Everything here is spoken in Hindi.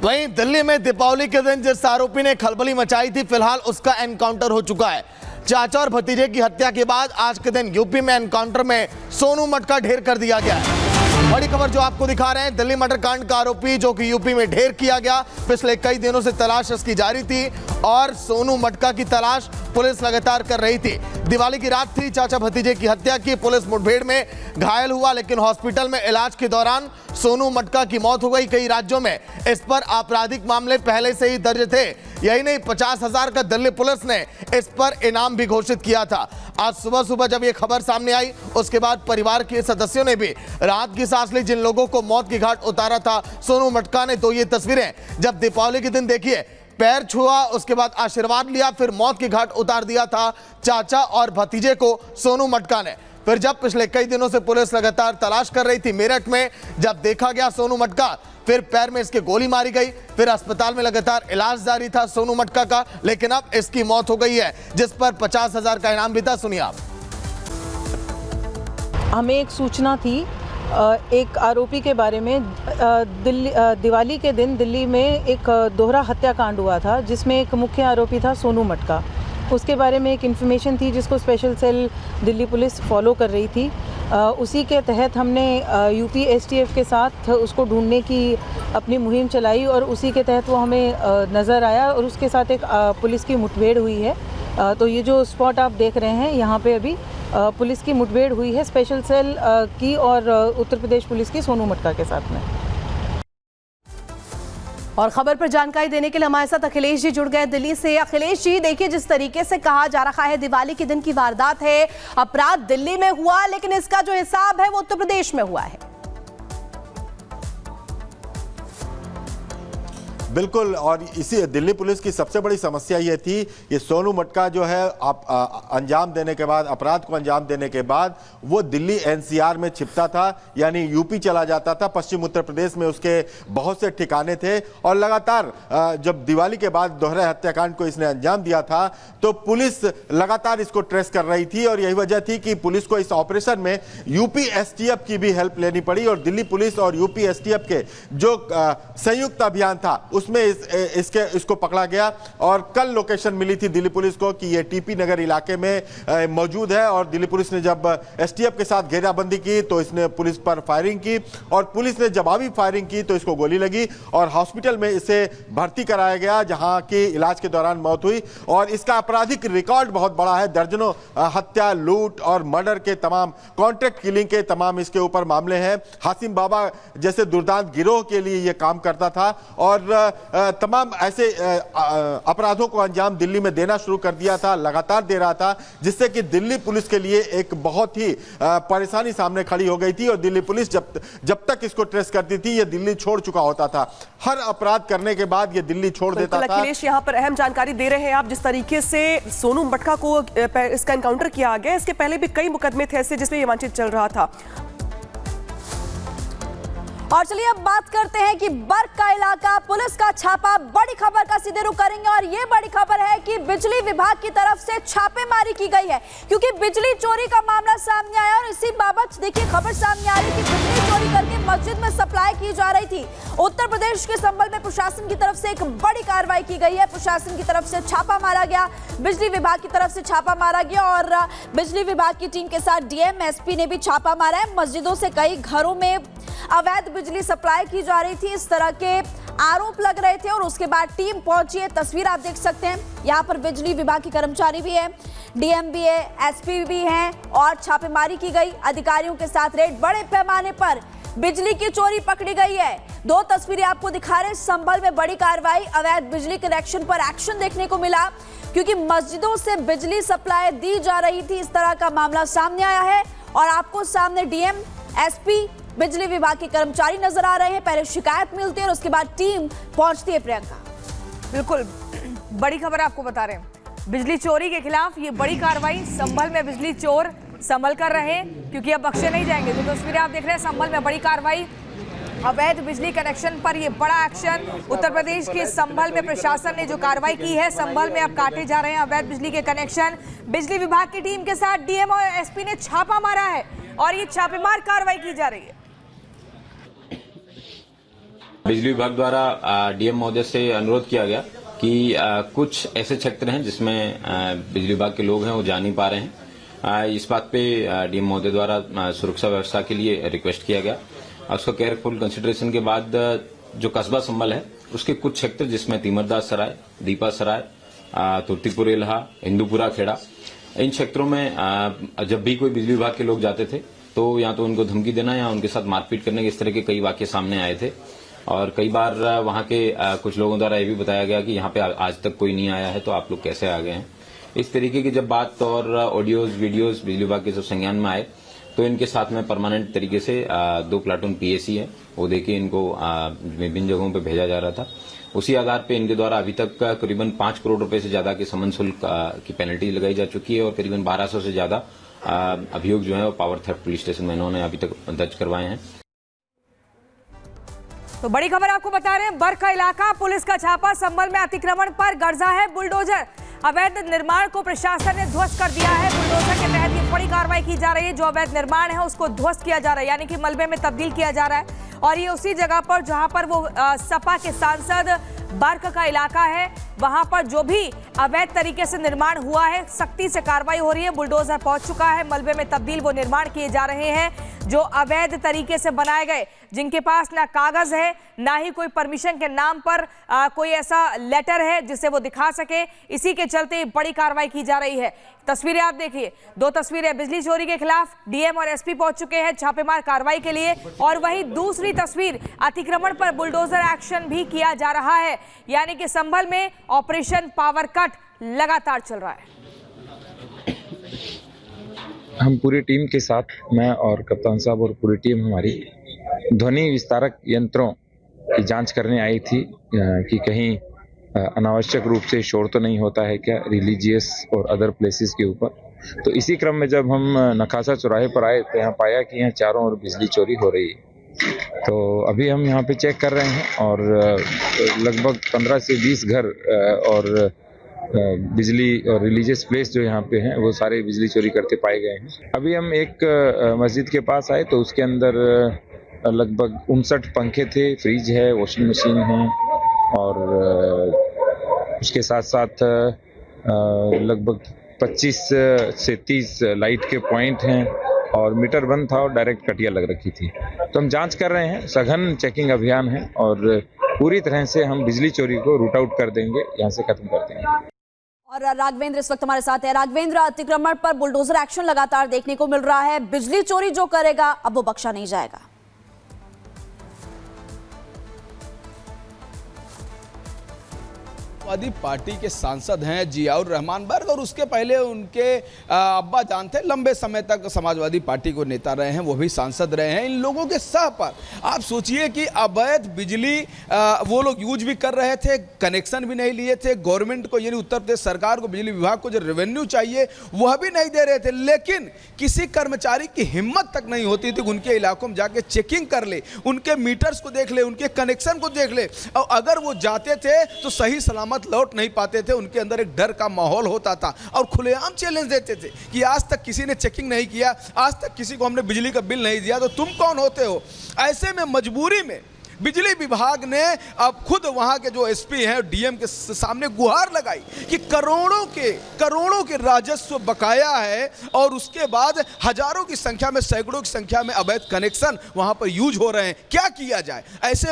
वहीं दिल्ली में दीपावली के दिन जिस आरोपी ने खलबली मचाई थी, फिलहाल उसका एनकाउंटर हो चुका है। चाचा और भतीजे की हत्या के बाद आज के दिन यूपी में एनकाउंटर में सोनू मठ का ढेर कर दिया गया है। बड़ी खबर जो आपको दिखा रहे हैं, दिल्ली मर्डर कांड का आरोपी जो कि यूपी में ढेर किया गया, पिछले कई दिनों से तलाश इसकी जारी थी और सोनू मटका की तलाश पुलिस लगातार कर रही थी। दिवाली की रात थी, चाचा भतीजे की हत्या की, पुलिस मुठभेड़ में घायल हुआ, लेकिन हॉस्पिटल में इलाज के दौरान सोनू मटका की मौत हो गई। कई राज्यों में इस पर आपराधिक मामले पहले से ही दर्ज थे। यही नहीं, 50,000 का दिल्ली पुलिस ने इस पर इनाम भी घोषित किया था। आज सुबह सुबह जब ये खबर सामने आई, उसके बाद परिवार के सदस्यों ने भी राहत की सांस ली। जिन लोगों को मौत की घाट उतारा था सोनू मटका ने, तो ये तस्वीरें जब दीपावली के दिन देखिए, पैर छुआ, उसके बाद आशीर्वाद लिया, फिर मौत की घाट उतार दिया था चाचा और भतीजे को सोनू मटका ने। फिर जब पिछले कई दिनों से पुलिस लगातार तलाश कर रही थी मेरठ में, जब देखा गया सोनू मटका, फिर पैर में इसके गोली मारी गई, फिर अस्पताल में लगातार इलाज जारी था सोनू मटका का, लेकिन अब इसकी मौत हो गई है, जिस पर 50,000 का इनाम भी था। सुनिए आप। हमें एक सूचना थी एक आरोपी के बारे में। दिवाली के दिन दिल्ली में एक दोहरा हत्याकांड हुआ था, जिसमें एक मुख्य आरोपी था सोनू मटका। उसके बारे में एक इन्फॉर्मेशन थी जिसको special cell Delhi police follow कर रही थी। उसी के तहत हमने यूपी एसटीएफ के साथ उसको ढूंढने की अपनी मुहिम चलाई और उसी के तहत वो हमें नज़र आया और उसके साथ एक पुलिस की मुठभेड़ हुई है। तो ये जो स्पॉट आप देख रहे हैं, यहाँ पे अभी पुलिस की मुठभेड़ हुई है स्पेशल सेल की और उत्तर प्रदेश पुलिस की सोनू मटका के साथ में। और खबर पर जानकारी देने के लिए हमारे साथ अखिलेश जी जुड़ गए दिल्ली से। अखिलेश जी, देखिए, जिस तरीके से कहा जा रहा है दिवाली के दिन की वारदात है, अपराध दिल्ली में हुआ, लेकिन इसका जो हिसाब है वो उत्तर प्रदेश में हुआ है। बिल्कुल, और इसी दिल्ली पुलिस की सबसे बड़ी समस्या ये थी, ये सोनू मटका जो है अंजाम देने के बाद, अपराध को अंजाम देने के बाद वो दिल्ली एनसीआर में छिपता था, यानी यूपी चला जाता था। पश्चिम उत्तर प्रदेश में उसके बहुत से ठिकाने थे और लगातार जब दिवाली के बाद दोहरे हत्याकांड को इसने अंजाम दिया था तो पुलिस लगातार इसको ट्रेस कर रही थी और यही वजह थी कि पुलिस को इस ऑपरेशन में यूपी एसटीएफ की भी हेल्प लेनी पड़ी और दिल्ली पुलिस और यूपी एसटीएफ के जो संयुक्त अभियान था उसमें इसको पकड़ा गया। और कल लोकेशन मिली थी दिल्ली पुलिस को कि ये टीपी नगर इलाके में मौजूद है और दिल्ली पुलिस ने जब एसटीएफ के साथ घेराबंदी की तो इसने पुलिस पर फायरिंग की और पुलिस ने जवाबी फायरिंग की तो इसको गोली लगी और हॉस्पिटल में इसे भर्ती कराया गया, जहां की इलाज के दौरान मौत हुई। और इसका आपराधिक रिकॉर्ड बहुत बड़ा है, दर्जनों हत्या, लूट और मर्डर के तमाम, कॉन्ट्रैक्ट किलिंग के तमाम इसके ऊपर मामले हैं। हासिम बाबा जैसे दुर्दांत गिरोह के लिए यह काम करता था और तमाम ऐसे अपराधों को अंजाम दिल्ली में देना शुरू कर दिया था, लगातार दे रहा था, जिससे कि दिल्ली पुलिस के लिए एक बहुत ही परेशानी सामने खड़ी हो गई थी। और दिल्ली पुलिस जब तक इसको ट्रेस करती थी ये दिल्ली छोड़ चुका होता था, हर अपराध करने के बाद ये दिल्ली छोड़ देता था। अखिलेश, यहाँ पर अहम जानकारी दे रहे हैं आप, जिस तरीके से सोनू मटका को इसका एनकाउंटर किया गया, इसके पहले भी कई मुकदमे थे ऐसे जिसमें ये वांछित चल रहा था। और चलिए अब बात करते हैं कि बर्ग का इलाका, पुलिस का छापा। बड़ी खबर का सीधे रुख करेंगे और ये बड़ी खबर है कि बिजली विभाग की तरफ से छापेमारी की गई है, क्योंकि बिजली चोरी का मामला सामने आया और इसी बाबत देखिए खबर सामने आ रही है कि बिजली चोरी करके मस्जिद में सप्लाई की जा रही थी। उत्तर प्रदेश के संभल में प्रशासन की तरफ से एक बड़ी कार्रवाई की गई है। प्रशासन की तरफ से छापा मारा गया, बिजली विभाग की तरफ से छापा मारा गया और बिजली विभाग की टीम के साथ डीएम, एसपी ने भी छापा मारा है। मस्जिदों से कई घरों में अवैध बिजली सप्लाई की जा रही थी, इस तरह के आरोप लग रहे थे और उसके बाद टीम पहुंची है। तस्वीर आप देख सकते हैं, यहाँ पर बिजली विभाग के कर्मचारी भी है, डीएम भी है, एसपी भी हैं और छापेमारी की गई। अधिकारियों के साथ रेड, बड़े पैमाने पर बिजली की चोरी पकड़ी गई है। दो तस्वीरें आपको दिखा रहे हैं, संभल में बड़ी कार्रवाई, अवैध बिजली कनेक्शन पर एक्शन देखने को मिला, क्योंकि मस्जिदों से बिजली सप्लाई दी जा रही थी, इस तरह का मामला सामने आया है। और आपको सामने डीएम, एसपी, बिजली विभाग के कर्मचारी नजर आ रहे हैं। पहले शिकायत मिलती है और उसके बाद टीम पहुंचती है। प्रियंका, बिल्कुल बड़ी खबर आपको बता रहे हैं, बिजली चोरी के खिलाफ ये बड़ी कार्रवाई। संभल में बिजली चोर संभल कर रहे, क्योंकि अब बख्शे नहीं जाएंगे। तो तस्वीरें आप देख रहे हैं, संभल में बड़ी कार्रवाई, अवैध बिजली कनेक्शन पर ये बड़ा एक्शन। उत्तर प्रदेश के संभल में प्रशासन ने जो कार्रवाई की है, संभल में अब काटे जा रहे हैं अवैध बिजली के कनेक्शन। बिजली विभाग की टीम के साथ डीएम और एसपी ने छापा मारा है और ये छापेमार कार्रवाई की जा रही है। बिजली विभाग द्वारा डीएम महोदय से अनुरोध किया गया कि कुछ ऐसे क्षेत्र हैं जिसमें बिजली विभाग के लोग हैं वो जा नहीं पा रहे हैं। इस बात पे डीएम महोदय द्वारा सुरक्षा व्यवस्था के लिए रिक्वेस्ट किया गया और उसका केयरफुल कंसिडरेशन के बाद जो कस्बा संभल है उसके कुछ क्षेत्र जिसमें तीमरदास सराय, दीपा सराय, तुर्तीपुर इलाहा, हिंदूपुरा खेड़ा, इन क्षेत्रों में जब भी कोई बिजली विभाग के लोग जाते थे तो या तो उनको धमकी देना या उनके साथ मारपीट करने के इस तरह के कई वाकये सामने आए थे। और कई बार वहां के कुछ लोगों द्वारा ये भी बताया गया कि यहाँ पे आज तक कोई नहीं आया है तो आप लोग कैसे आ गए हैं। इस तरीके की जब बात और ऑडियोज वीडियोज बिजली विभाग के जब संज्ञान में आए तो इनके साथ में परमानेंट तरीके से 2 प्लाटून पीएसी है वो देके इनको विभिन्न जगहों पे भेजा जा रहा था। उसी आधार पे इनके द्वारा अभी तक करीबन 5 करोड़ रुपए से ज्यादा के समन शुल्क की पेनल्टी लगाई जा चुकी है और करीबन 1200 से ज्यादा अभियोग जो है वो पावर थेफ्ट पुलिस स्टेशन में इन्होंने अभी तक दर्ज करवाए हैं। तो बड़ी खबर आपको बता रहे हैं, बर्क का इलाका, पुलिस का छापा, संभल में अतिक्रमण पर गर्जा है बुलडोजर। अवैध निर्माण को प्रशासन ने ध्वस्त कर दिया है। बुलडोजर के तहत ये बड़ी कार्रवाई की जा रही है। जो अवैध निर्माण है उसको ध्वस्त किया जा रहा है, यानी कि मलबे में तब्दील किया जा रहा है। और ये उसी जगह पर जहां पर वो सपा के सांसद बर्क का इलाका है, वहां पर जो भी अवैध तरीके से निर्माण हुआ है सख्ती से कार्रवाई हो रही है। बुलडोजर पहुंच चुका है, मलबे में तब्दील वो निर्माण किए जा रहे हैं जो अवैध तरीके से बनाए गए, जिनके पास ना कागज है ना ही कोई परमिशन के नाम पर कोई ऐसा लेटर है जिसे वो दिखा सके। इसी के चलते बड़ी कार्रवाई की जा रही है। तस्वीरें आप देखिए, 2 तस्वीरें बिजली चोरी के खिलाफ डीएम और एसपी पहुंच चुके हैं छापेमार कार्रवाई के लिए, और वहीं दूसरी तस्वीर अतिक्रमण पर बुलडोजर एक्शन भी किया जा रहा है, यानी कि संभल में ऑपरेशन पावर कट लगातार चल रहा है। हम पूरी टीम के साथ, मैं और कप्तान साहब और पूरी टीम हमारी ध्वनि विस्तारक यंत्रों की जांच करने आई थी कि कहीं अनावश्यक रूप से शोर तो नहीं होता है क्या रिलीजियस और अदर प्लेसेस के ऊपर। तो इसी क्रम में जब हम नखासा चौराहे पर आए तो यहाँ पाया कि यहाँ चारों ओर बिजली चोरी हो रही है। तो अभी हम यहाँ पे चेक कर रहे हैं और लगभग 15 से 20 घर और बिजली और रिलीजियस प्लेस जो यहाँ पे हैं वो सारे बिजली चोरी करते पाए गए हैं। अभी हम एक मस्जिद के पास आए तो उसके अंदर लगभग 59 पंखे थे, फ्रिज है, वॉशिंग मशीन है और उसके साथ साथ लगभग 25 से 30 लाइट के पॉइंट हैं और मीटर बंद था और डायरेक्ट कटिया लग रखी थी। तो हम जांच कर रहे हैं, सघन चेकिंग अभियान है और पूरी तरह से हम बिजली चोरी को रूट आउट कर देंगे, यहाँ से खत्म कर देंगे। और राघवेंद्र इस वक्त हमारे साथ है। राघवेंद्र, अतिक्रमण पर बुलडोजर एक्शन लगातार देखने को मिल रहा है। बिजली चोरी जो करेगा अब वो बख्शा नहीं जाएगा। समाजवादी पार्टी के सांसद हैं जियाउर रहमान बर्क और उसके पहले उनके अब्बा जान थे, लंबे समय तक समाजवादी पार्टी को नेता रहे हैं, वो भी सांसद रहे हैं। इन लोगों के सह पर आप सोचिए कि अवैध बिजली वो लोग यूज भी कर रहे थे, कनेक्शन भी नहीं लिए थे, गवर्नमेंट को यानी उत्तर प्रदेश सरकार को, बिजली विभाग को जो रेवेन्यू चाहिए वह भी नहीं दे रहे थे। लेकिन किसी कर्मचारी की हिम्मत तक नहीं होती थी उनके इलाकों में जाके चेकिंग कर ले, उनके मीटर्स को देख ले, उनके कनेक्शन को देख ले, और अगर वो जाते थे तो सही सलामत लौट नहीं पाते थे। उनके अंदर एक डर का माहौल होता था और खुलेआम चैलेंज देते थे कि आज तक किसी ने चेकिंग नहीं किया, आज तक किसी को हमने बिजली का बिल नहीं दिया, तो तुम कौन होते हो। ऐसे में मजबूरी में बिजली विभाग ने अब खुद वहां के जो एसपी हैं डीएम के सामने गुहार लगाई कि करोड़ों के राजस्व बकाया है और उसके बाद हजारों की संख्या में, सैकड़ों की संख्या में अवैध कनेक्शन वहां पर यूज हो रहे हैं, क्या किया जाए। ऐसे